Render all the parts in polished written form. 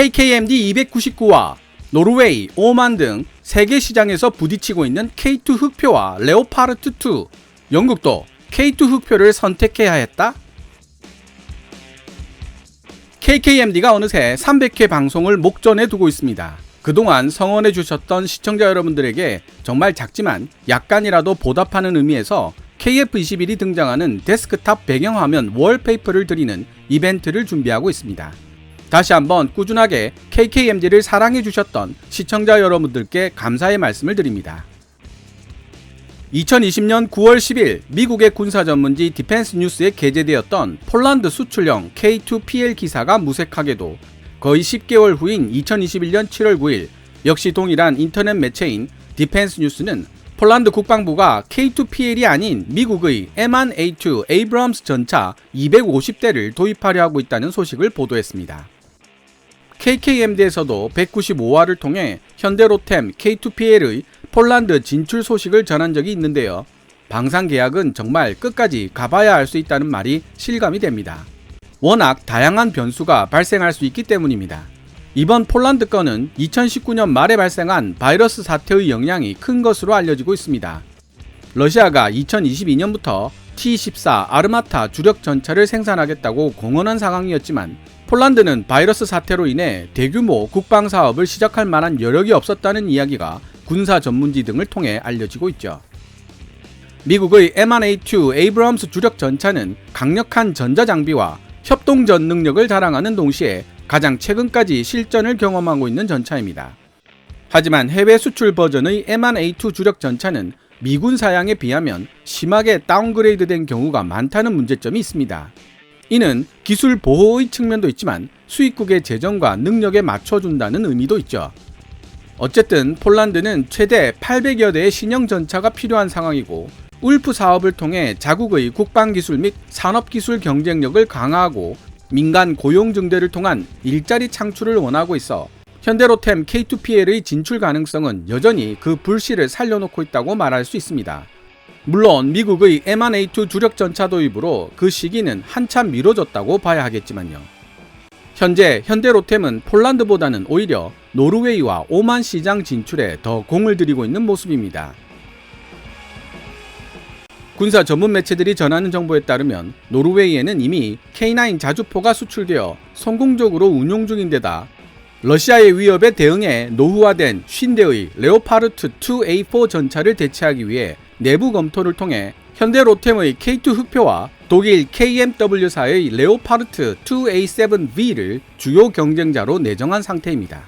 KKMD 299와 노르웨이, 오만 등 세계 시장에서 부딪히고 있는 K2 흑표와 레오파르트 2. 영국도 K2 흑표를 선택해야 했다? KKMD가 어느새 300회 방송을 목전에 두고 있습니다. 그동안 성원해 주셨던 시청자 여러분들에게 정말 작지만 약간이라도 보답하는 의미에서 KF21이 등장하는 데스크탑 배경화면 월페이퍼를 드리는 이벤트를 준비하고 있습니다. 다시 한번 꾸준하게 KKMD를 사랑해 주셨던 시청자 여러분들께 감사의 말씀을 드립니다. 2020년 9월 10일 미국의 군사 전문지 디펜스 뉴스에 게재되었던 폴란드 수출형 K2PL 기사가 무색하게도 거의 10개월 후인 2021년 7월 9일 역시 동일한 인터넷 매체인 디펜스 뉴스는 폴란드 국방부가 K2PL이 아닌 미국의 M1A2 에이브럼스 전차 250대를 도입하려 하고 있다는 소식을 보도했습니다. KKMD에서도 195화를 통해 현대로템 K2PL의 폴란드 진출 소식을 전한 적이 있는데요. 방산 계약은 정말 끝까지 가봐야 알 수 있다는 말이 실감이 됩니다. 워낙 다양한 변수가 발생할 수 있기 때문입니다. 이번 폴란드 건은 2019년 말에 발생한 바이러스 사태의 영향이 큰 것으로 알려지고 있습니다. 러시아가 2022년부터 T-14 아르마타 주력 전차를 생산하겠다고 공언한 상황이었지만 폴란드는 바이러스 사태로 인해 대규모 국방 사업을 시작할 만한 여력이 없었다는 이야기가 군사 전문지 등을 통해 알려지고 있죠. 미국의 M1A2 에이브럼스 주력 전차는 강력한 전자장비와 협동전 능력을 자랑하는 동시에 가장 최근까지 실전을 경험하고 있는 전차입니다. 하지만 해외 수출 버전의 M1A2 주력 전차는 미군 사양에 비하면 심하게 다운그레이드된 경우가 많다는 문제점이 있습니다. 이는 기술 보호의 측면도 있지만 수입국의 재정과 능력에 맞춰준다는 의미도 있죠. 어쨌든 폴란드는 최대 800여 대의 신형 전차가 필요한 상황이고 울프 사업을 통해 자국의 국방기술 및 산업기술 경쟁력을 강화하고 민간 고용 증대를 통한 일자리 창출을 원하고 있어 현대로템 K2PL의 진출 가능성은 여전히 그 불씨를 살려놓고 있다고 말할 수 있습니다. 물론 미국의 M1A2 주력 전차 도입으로 그 시기는 한참 미뤄졌다고 봐야 하겠지만요. 현재 현대로템은 폴란드보다는 오히려 노르웨이와 오만 시장 진출에 더 공을 들이고 있는 모습입니다. 군사 전문 매체들이 전하는 정보에 따르면 노르웨이에는 이미 K9 자주포가 수출되어 성공적으로 운용 중인 데다 러시아의 위협에 대응해 노후화된 50대의 레오파르트 2A4 전차를 대체하기 위해 내부 검토를 통해 현대로템의 K2 흑표와 독일 KMW사의 레오파르트 2A7V를 주요 경쟁자로 내정한 상태입니다.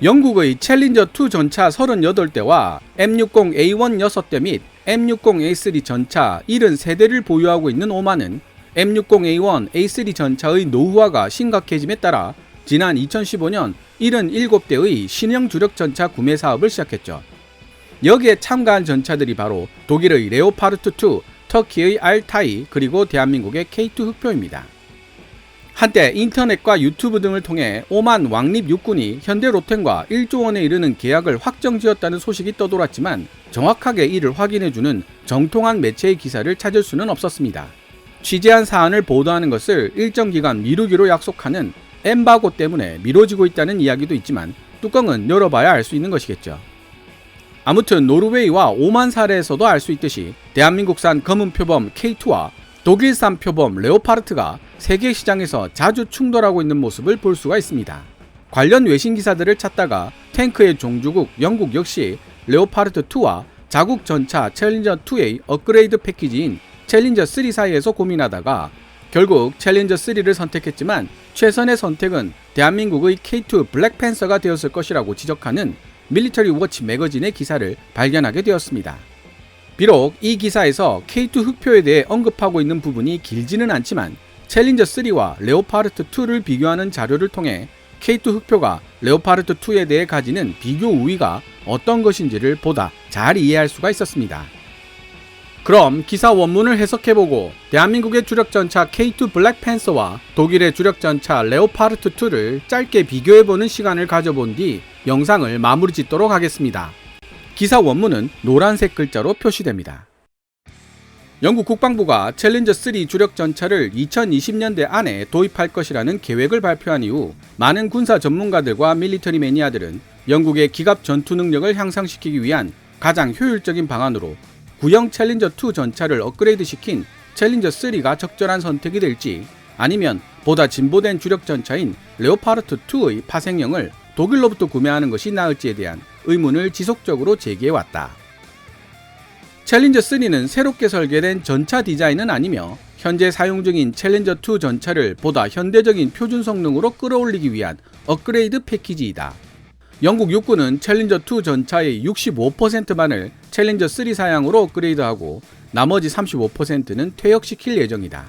영국의 챌린저2 전차 38대와 M60A1 6대 및 M60A3 전차 73대를 보유하고 있는 오만은 M60A1, A3 전차의 노후화가 심각해짐에 따라 지난 2015년 77대의 신형 주력 전차 구매 사업을 시작했죠. 여기에 참가한 전차들이 바로 독일의 레오파르트 2, 터키의 알타이, 그리고 대한민국의 K2 흑표입니다. 한때 인터넷과 유튜브 등을 통해 오만 왕립 육군이 현대로템과 1조 원에 이르는 계약을 확정지었다는 소식이 떠돌았지만 정확하게 이를 확인해주는 정통한 매체의 기사를 찾을 수는 없었습니다. 취재한 사안을 보도하는 것을 일정 기간 미루기로 약속하는 엠바고 때문에 미뤄지고 있다는 이야기도 있지만 뚜껑은 열어봐야 알 수 있는 것이겠죠. 아무튼 노르웨이와 오만 사례에서도 알 수 있듯이 대한민국산 검은 표범 K2와 독일산 표범 레오파르트가 세계 시장에서 자주 충돌하고 있는 모습을 볼 수가 있습니다. 관련 외신 기사들을 찾다가 탱크의 종주국 영국 역시 레오파르트2와 자국 전차 챌린저2의 업그레이드 패키지인 챌린저3 사이에서 고민하다가 결국 챌린저3를 선택했지만 최선의 선택은 대한민국의 K2 블랙팬서가 되었을 것이라고 지적하는 밀리터리 워치 매거진의 기사를 발견하게 되었습니다. 비록 이 기사에서 K2 흑표에 대해 언급하고 있는 부분이 길지는 않지만 챌린저3와 레오파르트2를 비교하는 자료를 통해 K2 흑표가 레오파르트2에 대해 가지는 비교 우위가 어떤 것인지를 보다 잘 이해할 수가 있었습니다. 그럼 기사 원문을 해석해보고 대한민국의 주력전차 K2 블랙팬서와 독일의 주력전차 레오파르트2를 짧게 비교해보는 시간을 가져본 뒤 영상을 마무리 짓도록 하겠습니다. 기사 원문은 노란색 글자로 표시됩니다. 영국 국방부가 챌린저 3 주력 전차를 2020년대 안에 도입할 것이라는 계획을 발표한 이후 많은 군사 전문가들과 밀리터리 매니아들은 영국의 기갑 전투 능력을 향상시키기 위한 가장 효율적인 방안으로 구형 챌린저 2 전차를 업그레이드 시킨 챌린저 3가 적절한 선택이 될지, 아니면 보다 진보된 주력 전차인 레오파르트 2의 파생형을 독일로부터 구매하는 것이 나을지에 대한 의문을 지속적으로 제기해왔다. 챌린저 3는 새롭게 설계된 전차 디자인은 아니며 현재 사용 중인 챌린저 2 전차를 보다 현대적인 표준 성능으로 끌어올리기 위한 업그레이드 패키지이다. 영국 육군은 챌린저 2 전차의 65%만을 챌린저 3 사양으로 업그레이드하고 나머지 35%는 퇴역시킬 예정이다.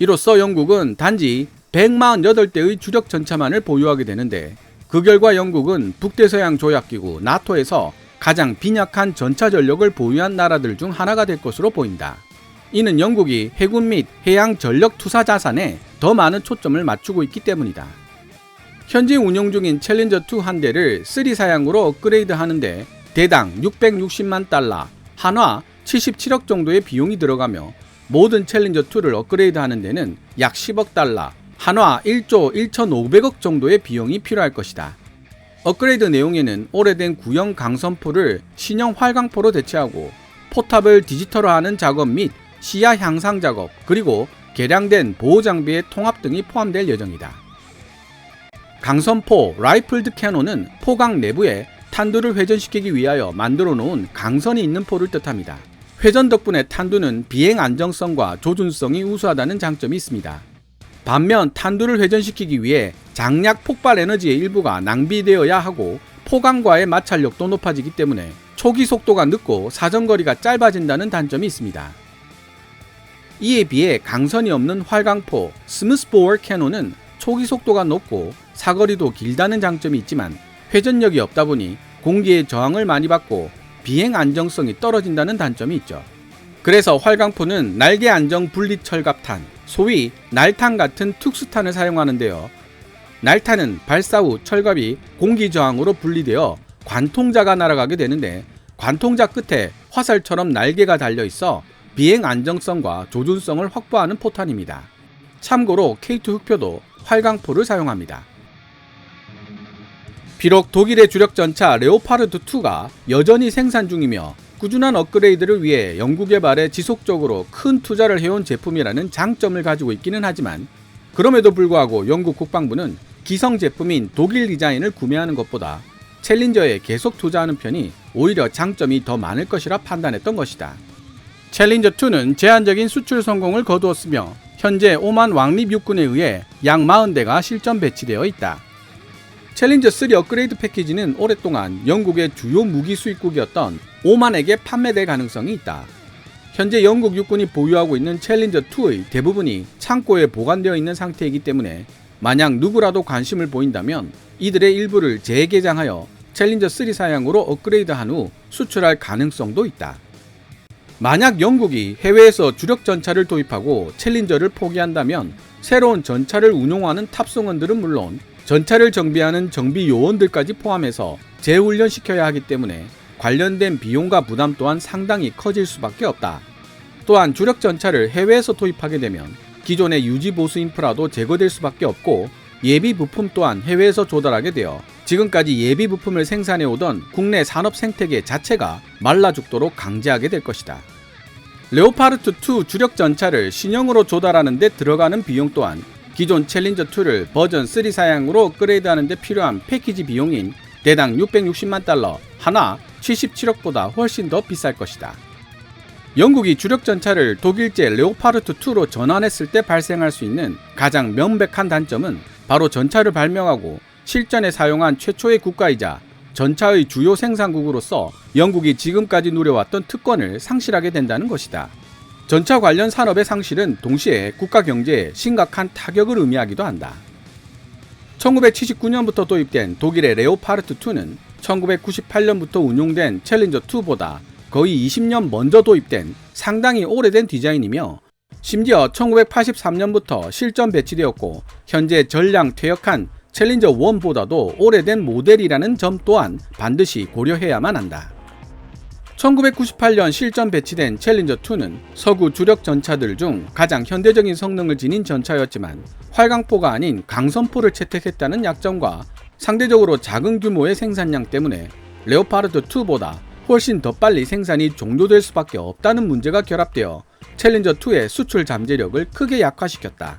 이로써 영국은 단지 148대의 주력 전차만을 보유하게 되는데, 그 결과 영국은 북대서양 조약기구 나토에서 가장 빈약한 전차 전력을 보유한 나라들 중 하나가 될 것으로 보인다. 이는 영국이 해군 및 해양 전력 투사 자산에 더 많은 초점을 맞추고 있기 때문이다. 현재 운영 중인 챌린저 2 한 대를 3 사양으로 업그레이드 하는데 대당 660만 달러, 한화 77억 정도의 비용이 들어가며, 모든 챌린저 2를 업그레이드 하는 데는 약 10억 달러, 한화 1조 1,500억 정도의 비용이 필요할 것이다. 업그레이드 내용에는 오래된 구형 강선포를 신형 활강포로 대체하고 포탑을 디지털화하는 작업 및 시야 향상 작업, 그리고 개량된 보호장비의 통합 등이 포함될 예정이다. 강선포 라이플드 캐논은 포강 내부에 탄두를 회전시키기 위하여 만들어 놓은 강선이 있는 포를 뜻합니다. 회전 덕분에 탄두는 비행 안정성과 조준성이 우수하다는 장점이 있습니다. 반면 탄두를 회전시키기 위해 장약 폭발 에너지의 일부가 낭비되어야 하고 포강과의 마찰력도 높아지기 때문에 초기 속도가 늦고 사정거리가 짧아진다는 단점이 있습니다. 이에 비해 강선이 없는 활강포 스무스보어 캐논은 초기 속도가 높고 사거리도 길다는 장점이 있지만 회전력이 없다 보니 공기의 저항을 많이 받고 비행 안정성이 떨어진다는 단점이 있죠. 그래서 활강포는 날개 안정 분리 철갑탄, 소위 날탄 같은 특수탄을 사용하는데요. 날탄은 발사 후 철갑이 공기 저항으로 분리되어 관통자가 날아가게 되는데, 관통자 끝에 화살처럼 날개가 달려 있어 비행 안정성과 조준성을 확보하는 포탄입니다. 참고로 K2 흑표도 활강포를 사용합니다. 비록 독일의 주력 전차 레오파르트 2가 여전히 생산 중이며 꾸준한 업그레이드를 위해 연구 개발에 지속적으로 큰 투자를 해온 제품이라는 장점을 가지고 있기는 하지만, 그럼에도 불구하고 영국 국방부는 기성 제품인 독일 디자인을 구매하는 것보다 챌린저에 계속 투자하는 편이 오히려 장점이 더 많을 것이라 판단했던 것이다. 챌린저2는 제한적인 수출 성공을 거두었으며 현재 오만 왕립 육군에 의해 약 40대가 실전 배치되어 있다. 챌린저 3 업그레이드 패키지는 오랫동안 영국의 주요 무기 수입국이었던 오만에게 판매될 가능성이 있다. 현재 영국 육군이 보유하고 있는 챌린저 2의 대부분이 창고에 보관되어 있는 상태이기 때문에 만약 누구라도 관심을 보인다면 이들의 일부를 재개장하여 챌린저 3 사양으로 업그레이드한 후 수출할 가능성도 있다. 만약 영국이 해외에서 주력 전차를 도입하고 챌린저를 포기한다면 새로운 전차를 운용하는 탑승원들은 물론 전차를 정비하는 정비 요원들까지 포함해서 재훈련시켜야 하기 때문에 관련된 비용과 부담 또한 상당히 커질 수밖에 없다. 또한 주력 전차를 해외에서 도입하게 되면 기존의 유지 보수 인프라도 제거될 수밖에 없고, 예비 부품 또한 해외에서 조달하게 되어 지금까지 예비 부품을 생산해 오던 국내 산업 생태계 자체가 말라 죽도록 강제하게 될 것이다. 레오파르트 2 주력 전차를 신형으로 조달하는 데 들어가는 비용 또한 기존 챌린저 2를 버전 3 사양으로 업그레이드하는 데 필요한 패키지 비용인 대당 660만 달러, 한화 77억보다 훨씬 더 비쌀 것이다. 영국이 주력 전차를 독일제 레오파르트 2로 전환했을 때 발생할 수 있는 가장 명백한 단점은 바로 전차를 발명하고 실전에 사용한 최초의 국가이자 전차의 주요 생산국으로서 영국이 지금까지 누려왔던 특권을 상실하게 된다는 것이다. 전차 관련 산업의 상실은 동시에 국가 경제에 심각한 타격을 의미하기도 한다. 1979년부터 도입된 독일의 레오파르트 2는 1998년부터 운용된 챌린저 2보다 거의 20년 먼저 도입된 상당히 오래된 디자인이며, 심지어 1983년부터 실전 배치되었고 현재 전량 퇴역한 챌린저 1보다도 오래된 모델이라는 점 또한 반드시 고려해야만 한다. 1998년 실전 배치된 챌린저2는 서구 주력 전차들 중 가장 현대적인 성능을 지닌 전차였지만 활강포가 아닌 강선포를 채택했다는 약점과 상대적으로 작은 규모의 생산량 때문에 레오파르트2보다 훨씬 더 빨리 생산이 종료될 수밖에 없다는 문제가 결합되어 챌린저2의 수출 잠재력을 크게 약화시켰다.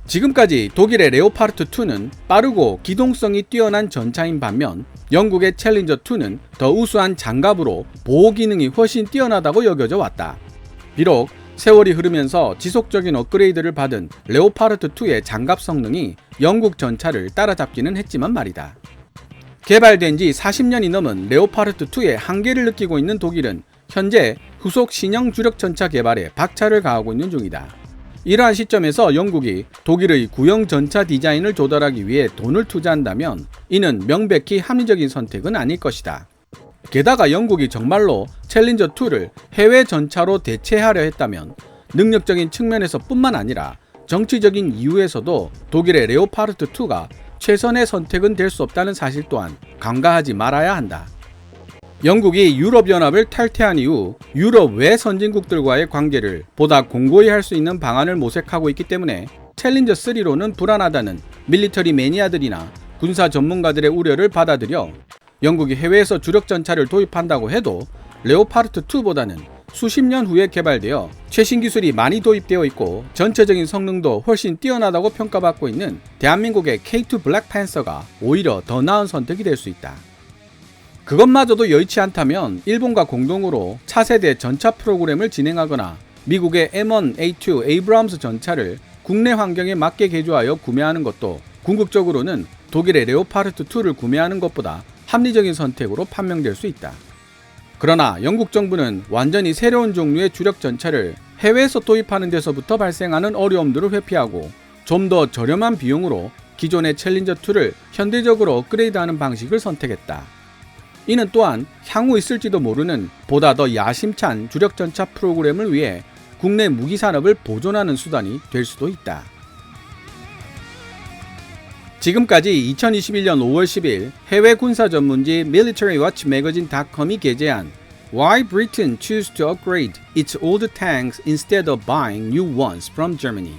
지금까지 독일의 레오파르트2는 빠르고 기동성이 뛰어난 전차인 반면 영국의 챌린저2는 더 우수한 장갑으로 보호 기능이 훨씬 뛰어나다고 여겨져 왔다. 비록 세월이 흐르면서 지속적인 업그레이드를 받은 레오파르트2의 장갑 성능이 영국 전차를 따라잡기는 했지만 말이다. 개발된 지 40년이 넘은 레오파르트2의 한계를 느끼고 있는 독일은 현재 후속 신형 주력 전차 개발에 박차를 가하고 있는 중이다. 이러한 시점에서 영국이 독일의 구형 전차 디자인을 조달하기 위해 돈을 투자한다면 이는 명백히 합리적인 선택은 아닐 것이다. 게다가 영국이 정말로 챌린저2를 해외 전차로 대체하려 했다면 능력적인 측면에서 뿐만 아니라 정치적인 이유에서도 독일의 레오파르트2가 최선의 선택은 될 수 없다는 사실 또한 간과하지 말아야 한다. 영국이 유럽연합을 탈퇴한 이후 유럽 외 선진국들과의 관계를 보다 공고히 할 수 있는 방안을 모색하고 있기 때문에 챌린저3로는 불안하다는 밀리터리 매니아들이나 군사 전문가들의 우려를 받아들여 영국이 해외에서 주력 전차를 도입한다고 해도 레오파르트2보다는 수십 년 후에 개발되어 최신 기술이 많이 도입되어 있고 전체적인 성능도 훨씬 뛰어나다고 평가받고 있는 대한민국의 K2 블랙팬서가 오히려 더 나은 선택이 될 수 있다. 그것마저도 여의치 않다면 일본과 공동으로 차세대 전차 프로그램을 진행하거나 미국의 M1, A2, 에이브람스 전차를 국내 환경에 맞게 개조하여 구매하는 것도 궁극적으로는 독일의 레오파르트2를 구매하는 것보다 합리적인 선택으로 판명될 수 있다. 그러나 영국 정부는 완전히 새로운 종류의 주력 전차를 해외에서 도입하는 데서부터 발생하는 어려움들을 회피하고 좀 더 저렴한 비용으로 기존의 챌린저2를 현대적으로 업그레이드하는 방식을 선택했다. 이는 또한 향후 있을지도 모르는 보다 더 야심찬 주력 전차 프로그램을 위해 국내 무기 산업을 보존하는 수단이 될 수도 있다. 지금까지 2021년 5월 10일 해외 군사 전문지 militarywatchmagazine.com이 게재한 Why Britain Choose to Upgrade Its Old Tanks Instead of Buying New Ones from Germany.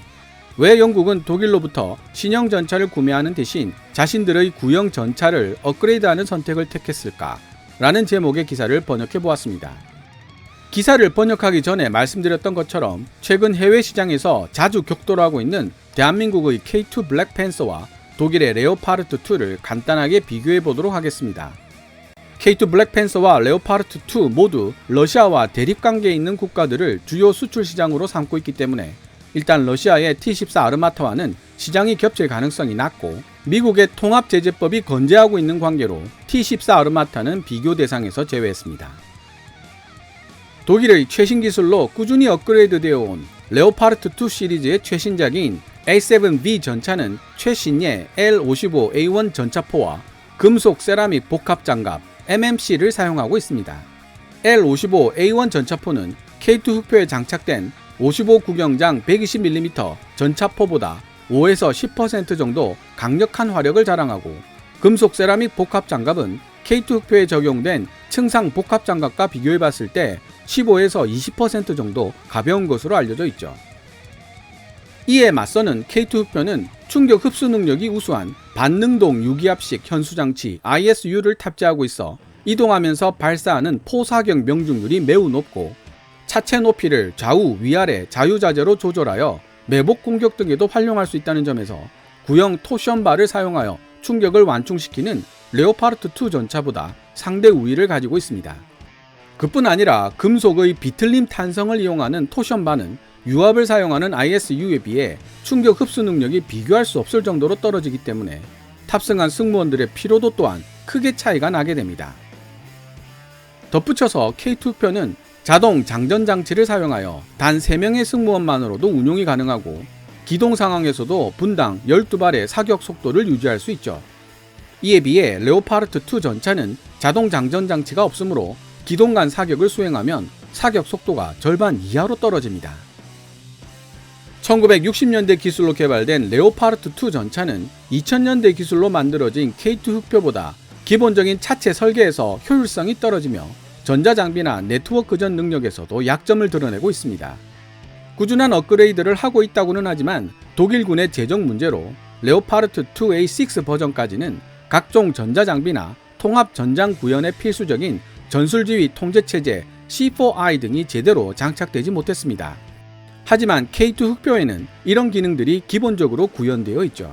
왜 영국은 독일로부터 신형 전차를 구매하는 대신 자신들의 구형 전차를 업그레이드하는 선택을 택했을까? 라는 제목의 기사를 번역해 보았습니다. 기사를 번역하기 전에 말씀드렸던 것처럼 최근 해외 시장에서 자주 격돌하고 있는 대한민국의 K2 블랙팬서와 독일의 레오파르트2를 간단하게 비교해 보도록 하겠습니다. K2 블랙팬서와 레오파르트2 모두 러시아와 대립관계에 있는 국가들을 주요 수출 시장으로 삼고 있기 때문에 일단 러시아의 T-14 아르마타와는 시장이 겹칠 가능성이 낮고 미국의 통합제재법이 건재하고 있는 관계로 T-14 아르마타는 비교 대상에서 제외했습니다. 독일의 최신 기술로 꾸준히 업그레이드되어 온 레오파르트2 시리즈의 최신작인 A7V 전차는 최신의 L55A1 전차포와 금속 세라믹 복합 장갑 MMC를 사용하고 있습니다. L55A1 전차포는 K2 흑표에 장착된 55 구경장 120mm 전차포보다 5에서 10% 정도 강력한 화력을 자랑하고 금속 세라믹 복합 장갑은 K2 흑표에 적용된 층상 복합 장갑과 비교해봤을 때 15에서 20% 정도 가벼운 것으로 알려져 있죠. 이에 맞서는 K2 흑표는 충격 흡수 능력이 우수한 반능동 유기압식 현수장치 ISU를 탑재하고 있어 이동하면서 발사하는 포사격 명중률이 매우 높고 차체 높이를 좌우 위아래 자유자재로 조절하여 매복 공격 등에도 활용할 수 있다는 점에서 구형 토션바를 사용하여 충격을 완충시키는 레오파르트2 전차보다 상대 우위를 가지고 있습니다. 그뿐 아니라 금속의 비틀림 탄성을 이용하는 토션바는 유압을 사용하는 ISU에 비해 충격 흡수 능력이 비교할 수 없을 정도로 떨어지기 때문에 탑승한 승무원들의 피로도 또한 크게 차이가 나게 됩니다. 덧붙여서 K2표는 자동 장전 장치를 사용하여 단 3명의 승무원만으로도 운용이 가능하고 기동 상황에서도 분당 12발의 사격 속도를 유지할 수 있죠. 이에 비해 레오파르트2 전차는 자동 장전 장치가 없으므로 기동 간 사격을 수행하면 사격 속도가 절반 이하로 떨어집니다. 1960년대 기술로 개발된 레오파르트2 전차는 2000년대 기술로 만들어진 K2 흑표보다 기본적인 차체 설계에서 효율성이 떨어지며 전자장비나 네트워크전 능력에서도 약점을 드러내고 있습니다. 꾸준한 업그레이드를 하고 있다고는 하지만 독일군의 재정 문제로 레오파르트 2A6 버전까지는 각종 전자장비나 통합 전장 구현에 필수적인 전술지휘 통제체제 C4I 등이 제대로 장착되지 못했습니다. 하지만 K2 흑표에는 이런 기능들이 기본적으로 구현되어 있죠.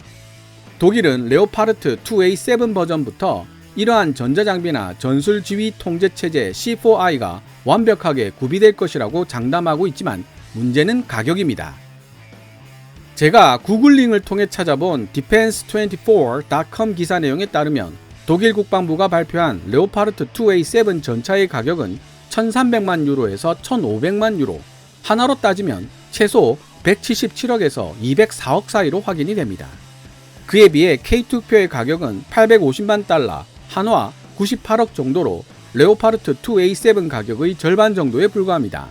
독일은 레오파르트 2A7 버전부터 이러한 전자장비나 전술지휘 통제체제 C4I가 완벽하게 구비될 것이라고 장담하고 있지만 문제는 가격입니다. 제가 구글링을 통해 찾아본 defense24.com 기사 내용에 따르면 독일 국방부가 발표한 레오파르트 2A7 전차의 가격은 1,300만 유로에서 1,500만 유로, 하나로 따지면 최소 177억에서 204억 사이로 확인이 됩니다. 그에 비해 K2표의 가격은 850만 달러, 한화 98억 정도로 레오파르트 2A7 가격의 절반 정도에 불과합니다.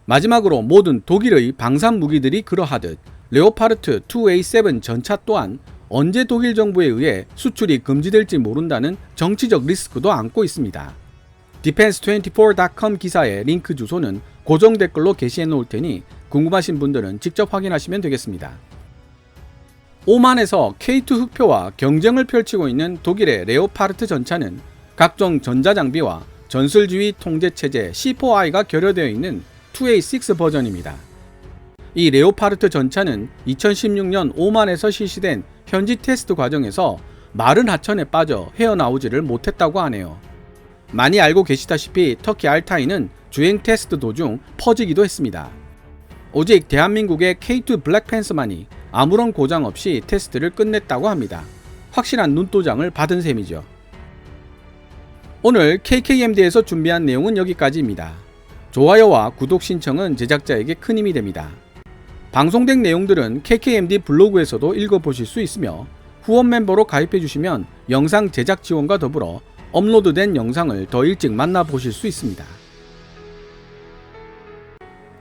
마지막으로 모든 독일의 방산 무기들이 그러하듯 레오파르트 2A7 전차 또한 언제 독일 정부에 의해 수출이 금지될지 모른다는 정치적 리스크도 안고 있습니다. defense24.com 기사의 링크 주소는 고정 댓글로 게시해 놓을 테니 궁금하신 분들은 직접 확인하시면 되겠습니다. 오만에서 K2 흑표와 경쟁을 펼치고 있는 독일의 레오파르트 전차는 각종 전자장비와 전술지휘 통제체제 C4I가 결여되어 있는 2A6 버전입니다. 이 레오파르트 전차는 2016년 오만에서 실시된 현지 테스트 과정에서 마른 하천에 빠져 헤어나오지를 못했다고 하네요. 많이 알고 계시다시피 터키 알타이는 주행 테스트 도중 퍼지기도 했습니다. 오직 대한민국의 K2 블랙팬서만이 아무런 고장 없이 테스트를 끝냈다고 합니다. 확실한 눈도장을 받은 셈이죠. 오늘 KKMD에서 준비한 내용은 여기까지입니다. 좋아요와 구독 신청은 제작자에게 큰 힘이 됩니다. 방송된 내용들은 KKMD 블로그에서도 읽어보실 수 있으며 후원 멤버로 가입해주시면 영상 제작 지원과 더불어 업로드된 영상을 더 일찍 만나보실 수 있습니다.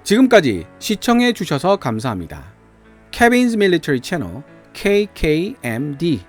지금까지 시청해주셔서 감사합니다. Kevin's Military Channel KKMD